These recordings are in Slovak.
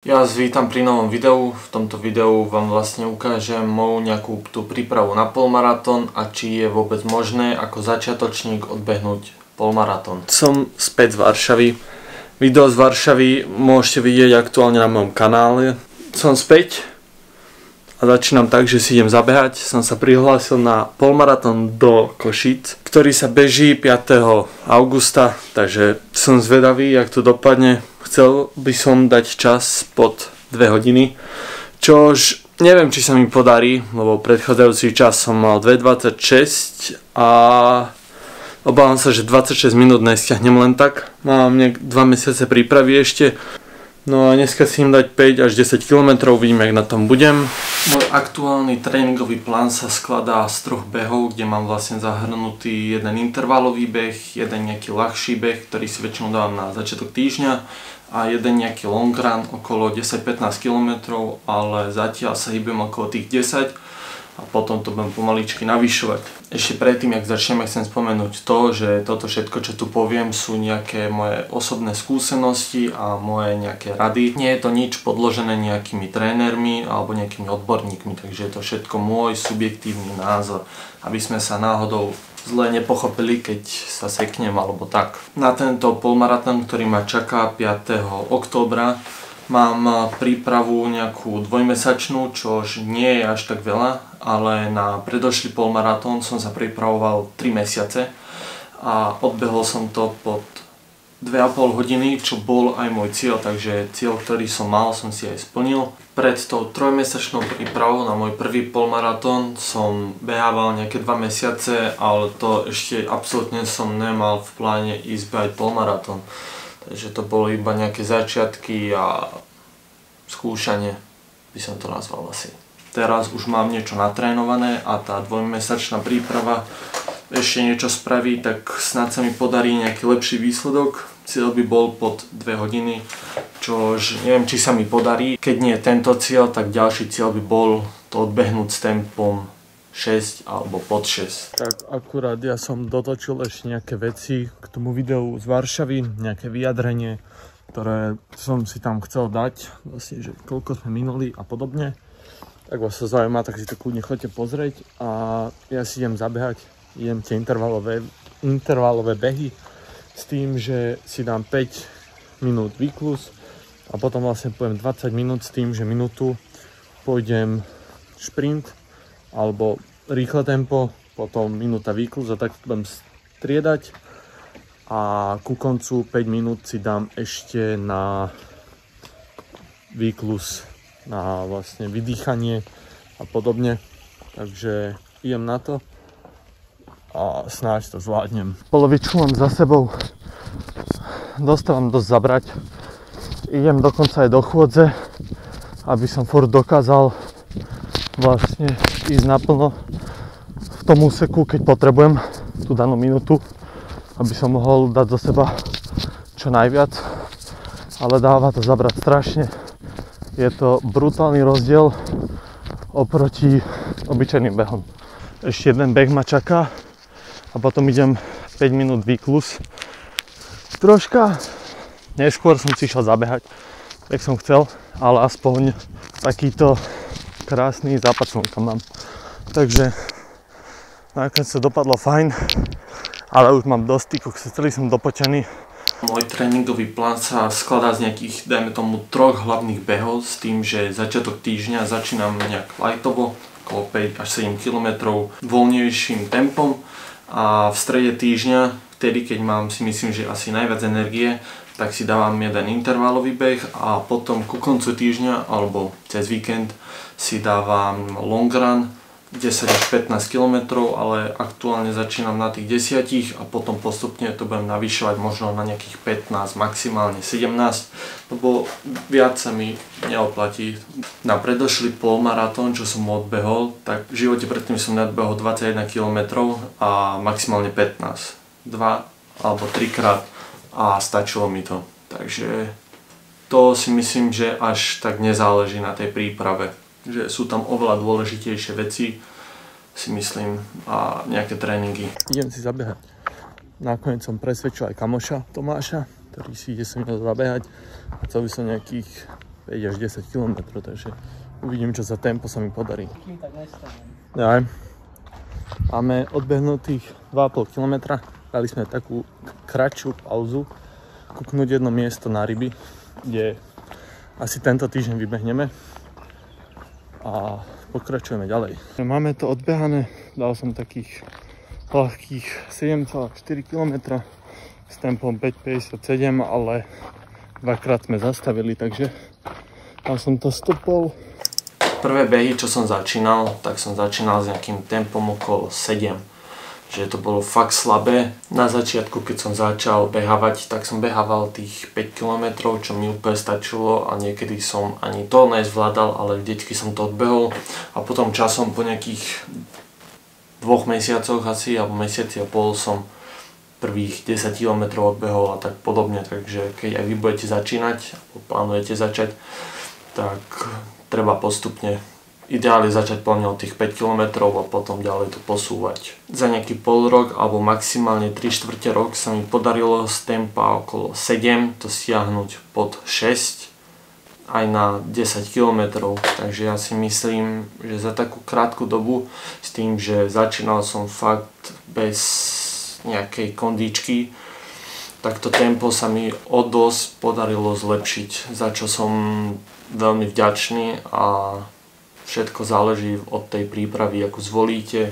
Ja vás vítam pri novom videu. V tomto videu vám vlastne ukážem moju nejakú tú prípravu na polmaratón a či je vôbec možné ako začiatočník odbehnúť polmaratón. Som späť z Varšavy. Video z Varšavy môžete vidieť aktuálne na mojom kanále. Som späť a začínam tak, že si idem zabehať. Som sa prihlásil na polmaratón do Košíc, ktorý sa beží 5. augusta, takže som zvedavý, jak to dopadne. Chcel by som dať čas pod 2 hodiny, čož neviem, či sa mi podarí, lebo predchádzajúci čas som mal 2:26 a obávam sa, že 26 minút nestiahnem len tak. Mám 2 mesiace prípravy ešte, no a dneska si im dať 5 až 10 km, vidím, jak na tom budem. Môj aktuálny tréningový plán sa skladá z 3 behov, kde mám vlastne zahrnutý jeden intervalový beh, jeden nejaký ľahší beh, ktorý si väčšinou dávam na začiatok týždňa, a jeden nejaký long run okolo 10-15 km, ale zatiaľ sa hýbem okolo tých 10 a potom to budem pomaličky navyšovať. Ešte predtým, jak začneme, chcem spomenúť to, že toto všetko, čo tu poviem, sú nejaké moje osobné skúsenosti a moje nejaké rady. Nie je to nič podložené nejakými trénermi alebo nejakými odborníkmi, takže je to všetko môj subjektívny názor, aby sme sa náhodou zle nepochopili, keď sa seknem alebo tak. Na tento polmaratón, ktorý ma čaká 5. októbra, mám prípravu nejakú dvojmesačnú, čož nie je až tak veľa, ale na predošlý polmaratón som sa pripravoval 3 mesiace a odbehol som to pod 2,5 hodiny, čo bol aj môj cieľ, takže cieľ, ktorý som mal, som si aj splnil. Pred tou 3-mesačnou prípravou na môj prvý polmaratón som behával nejaké 2 mesiace, ale to ešte absolútne som nemal v pláne ísť behať polmaratón. Takže to bolo iba nejaké začiatky a skúšanie, by som to nazval asi. Teraz už mám niečo natrénované a tá 2-mesačná príprava ešte niečo spraví, tak snad sa mi podarí nejaký lepší výsledok. Cieľ by bol pod 2 hodiny, čož neviem, či sa mi podarí. Keď nie tento cieľ, tak ďalší cieľ by bol to odbehnúť s tempom 6 alebo pod 6. Tak akurát ja som dotočil ešte nejaké veci k tomu videu z Varšavy, nejaké vyjadrenie, ktoré som si tam chcel dať, vlastne, že koľko sme minuli a podobne. Tak vás to zaujíma, tak si to kľudne choďte pozrieť a ja si idem zabehať. Idem tie intervalové behy s tým, že si dám 5 minút výklus a potom vlastne poviem 20 minút s tým, že minútu pôjdem šprint alebo rýchle tempo, potom minúta výklus a tak budem striedať a ku koncu 5 minút si dám ešte na výklus, na vlastne vydýchanie a podobne, takže idem na to a snáď to zvládnem. Polovičku mám za sebou, dostávam dosť zabrať, idem dokonca aj do chôdze, aby som furt dokázal vlastne ísť naplno v tom úseku, keď potrebujem tú danú minútu, aby som mohol dať do seba čo najviac, ale dáva to zabrať strašne. Je to brutálny rozdiel oproti obyčajným behom. Ešte jeden beh ma čaká a potom idem 5 minút výklus. Troška neskôr som si išiel zabehať, jak som chcel, ale aspoň takýto krásny západ slnka mám. Takže nakoniec to dopadlo fajn, ale už mám dosť tykok, celý som dopotený. Môj tréningový plán sa skladá z nejakých, dajme tomu, 3 hlavných behov s tým, že začiatok týždňa začínam nejak lightovo, okolo 5 až 7 km voľnejším tempom a v strede týždňa, vtedy keď mám si myslím, že asi najviac energie, tak si dávam jeden intervalový beh a potom ku koncu týždňa alebo cez víkend si dávam long run 10 až 15 km, ale aktuálne začínam na tých 10 a potom postupne to budem navyšovať možno na nejakých 15, maximálne 17, lebo viac sa mi neoplatí. Na predošlý polmaratón, čo som odbehol, tak v živote predtým som nadbehol 21 km a maximálne 15, 2 alebo 3 krát a stačilo mi to. Takže to si myslím, že až tak nezáleží na tej príprave. Že sú tam oveľa dôležitejšie veci, si myslím, a nejaké tréningy. Idem si zabehať. Nakoniec som presvedčil aj kamoša Tomáša, ktorý si ide so mnou zabehať. Chcel by som nejakých 5 až 10 km, takže uvidím, čo za tempo sa mi podarí. Kým tak nestanem. Ja. Máme odbehnutých 2,5 km, dali sme takú kratšiu pauzu, kúknúť jedno miesto na ryby, kde asi tento týždeň vybehneme a pokračujeme ďalej. Máme to odbehané, dal som takých ľahkých 7,4 km s tempom 5,57, ale dvakrát sme zastavili, takže tam som to stopol. Prvé behy, čo som začínal, tak som začínal s nejakým tempom okolo 7. Že to bolo fakt slabé. Na začiatku, keď som začal behávať, tak som behával tých 5 km, čo mi úplne stačilo a niekedy som ani to nezvládal, ale vždycky som to odbehol. A potom časom, po nejakých 2 mesiacoch asi, alebo mesiaci a pol som prvých 10 km odbehol a tak podobne. Takže keď aj vy budete začínať, alebo plánujete začať, tak treba postupne ideálne začať plne od tých 5 km a potom ďalej to posúvať. Za nejaký pol rok alebo maximálne 3/4 rok sa mi podarilo z tempa okolo 7 to stiahnuť pod 6 aj na 10 km. Takže ja si myslím, že za takú krátku dobu s tým, že začínal som fakt bez nejakej kondičky, tak to tempo sa mi o dosť podarilo zlepšiť, za čo som veľmi vďačný a všetko záleží od tej prípravy, ako zvolíte,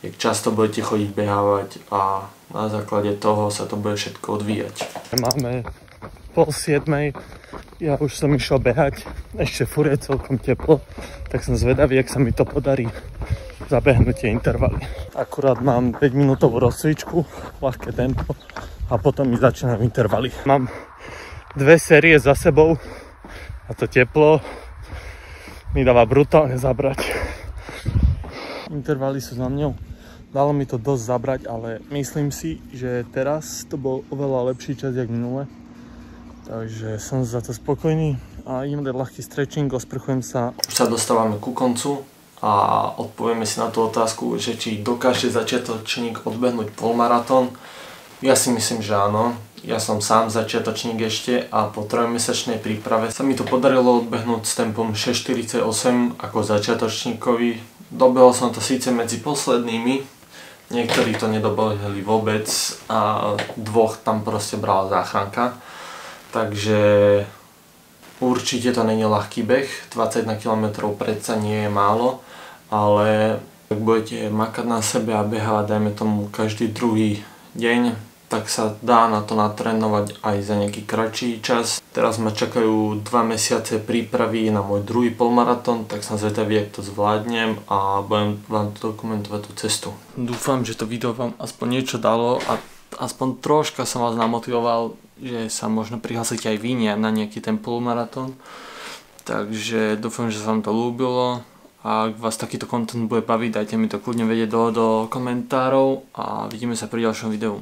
jak často budete chodiť behávať a na základe toho sa to bude všetko odvíjať. Máme 6:30, ja už som išiel behať, ešte furt je celkom teplo, tak som zvedavý, jak sa mi to podarí zabehnúť tie intervaly. Akurát mám 5-minútovú rozcvičku, ľahké tempo a potom mi začínajú intervaly. Mám 2 série za sebou a to teplo mi dáva brutálne zabrať. Intervaly sú za mňou. Dalo mi to dosť zabrať, ale myslím si, že teraz to bol oveľa lepší čas, jak minule. Takže som za to spokojný a idem dať ľahký stretching, osprchujem sa. Už sa dostávame ku koncu a odpovieme si na tú otázku, že či dokáže začiatočník odbehnúť polmaratón. Ja si myslím, že áno. Ja som sám začiatočník ešte a po 3-mesačnej príprave sa mi to podarilo odbehnúť s tempom 6,48 ako začiatočníkovi. Dobehol som to síce medzi poslednými, niektorí to nedobehli vôbec a 2 tam proste brala záchranka. Takže určite to nie je ľahký beh, 21 km predsa nie je málo, ale ak budete makať na sebe a behávať, dajme tomu každý druhý deň, tak sa dá na to natrénovať aj za nejaký kratší čas. Teraz ma čakajú 2 mesiace prípravy na môj druhý polmaratón, tak som zvedavý, jak to zvládnem a budem vám dokumentovať tú cestu. Dúfam, že to video vám aspoň niečo dalo a aspoň troška som vás namotivoval, že sa možno prihlásite aj vy na nejaký ten polmaratón. Takže dúfam, že sa vám to ľúbilo. A ak vás takýto content bude baviť, dajte mi to kľudne vedieť do komentárov a vidíme sa pri ďalšom videu.